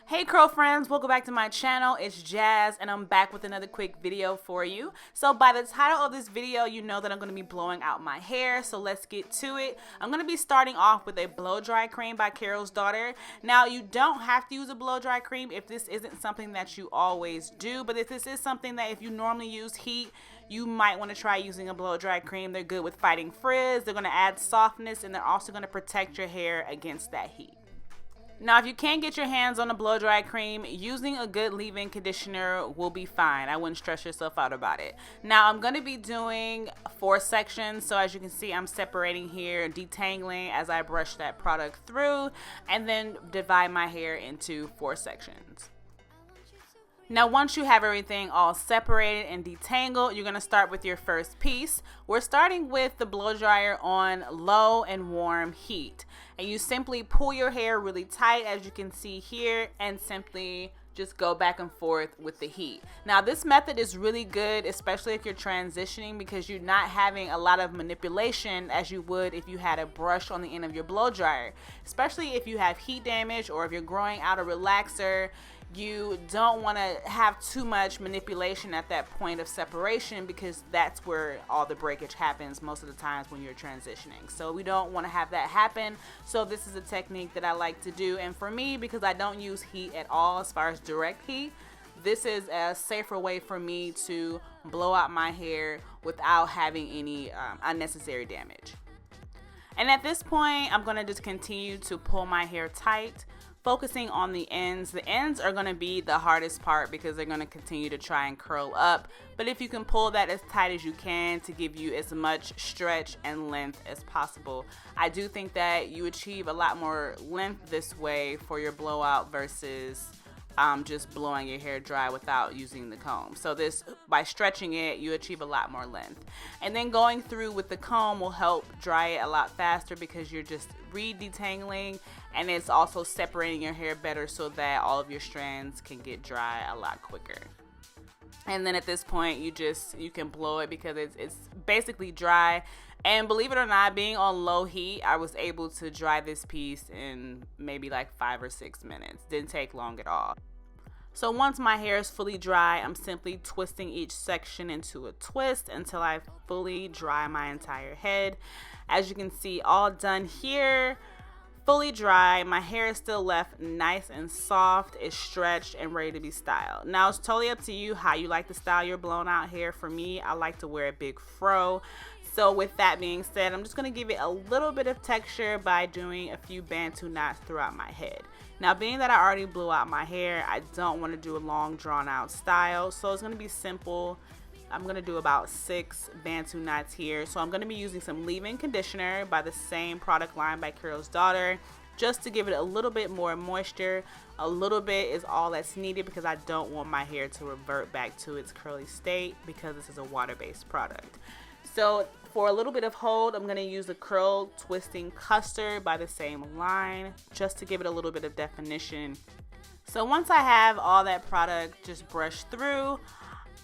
Hey curl friends, welcome back to my channel. It's Jazz and I'm back with another quick video for you. So by the title of this video, you know that I'm going to be blowing out my hair. So let's get to it. I'm going to be starting off with a blow dry cream by Carol's Daughter. Now you don't have to use a blow dry cream if this isn't something that you always do. But if this is something that if you normally use heat, you might want to try using a blow dry cream. They're good with fighting frizz. They're going to add softness and they're also going to protect your hair against that heat. Now, if you can't get your hands on a blow dry cream, using a good leave-in conditioner will be fine. I wouldn't stress yourself out about it. Now, I'm going to be doing 4 sections. So as you can see, I'm separating here, detangling as I brush that product through, and then divide my hair into 4 sections. Now, once you have everything all separated and detangled, you're going to start with your first piece. We're starting with the blow dryer on low and warm heat. And you simply pull your hair really tight, as you can see here, and simply just go back and forth with the heat. Now, this method is really good, especially if you're transitioning, because you're not having a lot of manipulation as you would if you had a brush on the end of your blow dryer. Especially if you have heat damage or if you're growing out a relaxer, you don't want to have too much manipulation at that point of separation, because that's where all the breakage happens most of the times when you're transitioning. So we don't want to have that happen. So this is a technique that I like to do, and for me, because I don't use heat at all as far as direct heat, this is a safer way for me to blow out my hair without having any unnecessary damage. And at this point, I'm going to just continue to pull my hair tight, focusing on the ends. The ends are going to be the hardest part because they're going to continue to try and curl up. But if you can pull that as tight as you can to give you as much stretch and length as possible, I do think that you achieve a lot more length this way for your blowout versus just blowing your hair dry without using the comb. So this, by stretching it, you achieve a lot more length. And then going through with the comb will help dry it a lot faster because you're just re-detangling, and it's also separating your hair better so that all of your strands can get dry a lot quicker. And then at this point, you can blow it because it's basically dry. And believe it or not, being on low heat, I was able to dry this piece in maybe like 5 or 6 minutes. Didn't take long at all. So once my hair is fully dry, I'm simply twisting each section into a twist until I fully dry my entire head. As you can see, all done here, fully dry. My hair is still left nice and soft, it's stretched and ready to be styled. Now, it's totally up to you how you like to style your blown out hair. For me, I like to wear a big fro. So with that being said, I'm just going to give it a little bit of texture by doing a few Bantu knots throughout my head. Now, being that I already blew out my hair, I don't want to do a long drawn out style. So it's going to be simple. I'm going to do about 6 Bantu knots here. So I'm going to be using some leave-in conditioner by the same product line by Carol's Daughter, just to give it a little bit more moisture. A little bit is all that's needed because I don't want my hair to revert back to its curly state because this is a water-based product. So for a little bit of hold, I'm going to use the Curl Twisting Custard by the same line, just to give it a little bit of definition. So once I have all that product just brushed through,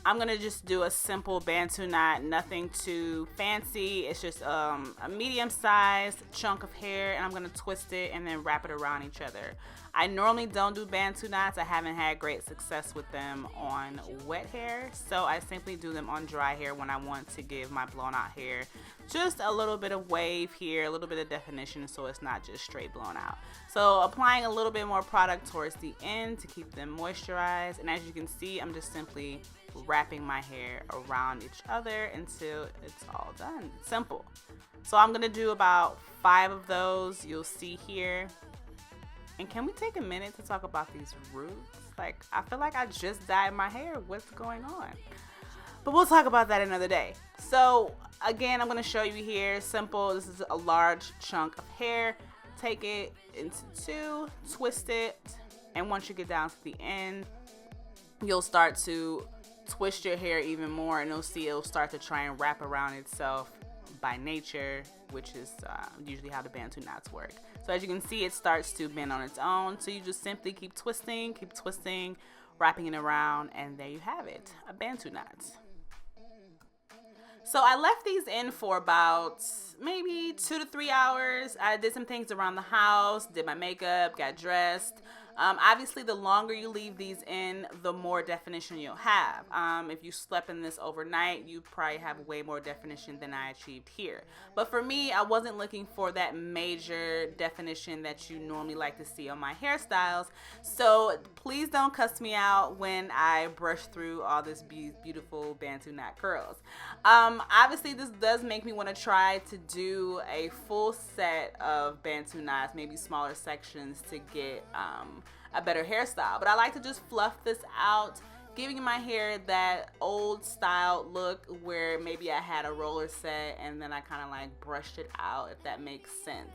I'm going to just do a simple Bantu knot, nothing too fancy. It's just a medium-sized chunk of hair, and I'm going to twist it and then wrap it around each other. I normally don't do Bantu knots. I haven't had great success with them on wet hair, so I simply do them on dry hair when I want to give my blown out hair just a little bit of wave here, a little bit of definition, so it's not just straight blown out. So applying a little bit more product towards the end to keep them moisturized, and as you can see, I'm just simply wrapping my hair around each other until it's all done. It's simple. So I'm gonna do about 5 of those, you'll see here. And can we take a minute to talk about these roots? Like, I feel like I just dyed my hair. What's going on? But we'll talk about that another day. So again, I'm gonna show you here, simple. This is a large chunk of hair. Take it into 2, twist it, and once you get down to the end, you'll start to twist your hair even more, and you'll see it'll start to try and wrap around itself by nature, which is usually how the Bantu knots work. So as you can see, it starts to bend on its own. So you just simply keep twisting, wrapping it around, and there you have it, a Bantu knot. So I left these in for about maybe 2 to 3 hours. I did some things around the house, did my makeup, got dressed. Obviously, the longer you leave these in, the more definition you'll have. If you slept in this overnight, you probably have way more definition than I achieved here. But for me, I wasn't looking for that major definition that you normally like to see on my hairstyles. So please don't cuss me out when I brush through all this beautiful Bantu knot curls. Obviously, this does make me want to try to do a full set of Bantu knots, maybe smaller sections, to get a better hairstyle. But I like to just fluff this out, giving my hair that old style look where maybe I had a roller set and then I kind of like brushed it out, if that makes sense.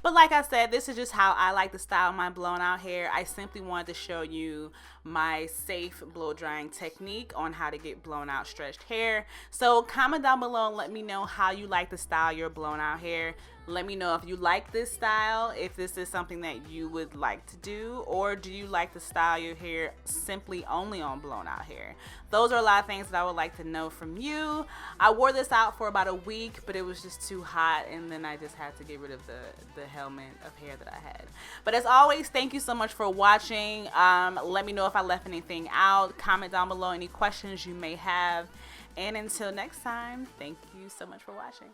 But like I said, this is just how I like to style my blown out hair. I simply wanted to show you my safe blow drying technique on how to get blown out stretched hair. So comment down below and let me know how you like to style your blown out hair. Let me know if you like this style, if this is something that you would like to do, or do you like to style your hair simply only on blown out hair? Those are a lot of things that I would like to know from you. I wore this out for about a week, but it was just too hot, and then I just had to get rid of the helmet of hair that I had. But as always, thank you so much for watching. Let me know if I left anything out. Comment down below any questions you may have. And until next time, thank you so much for watching.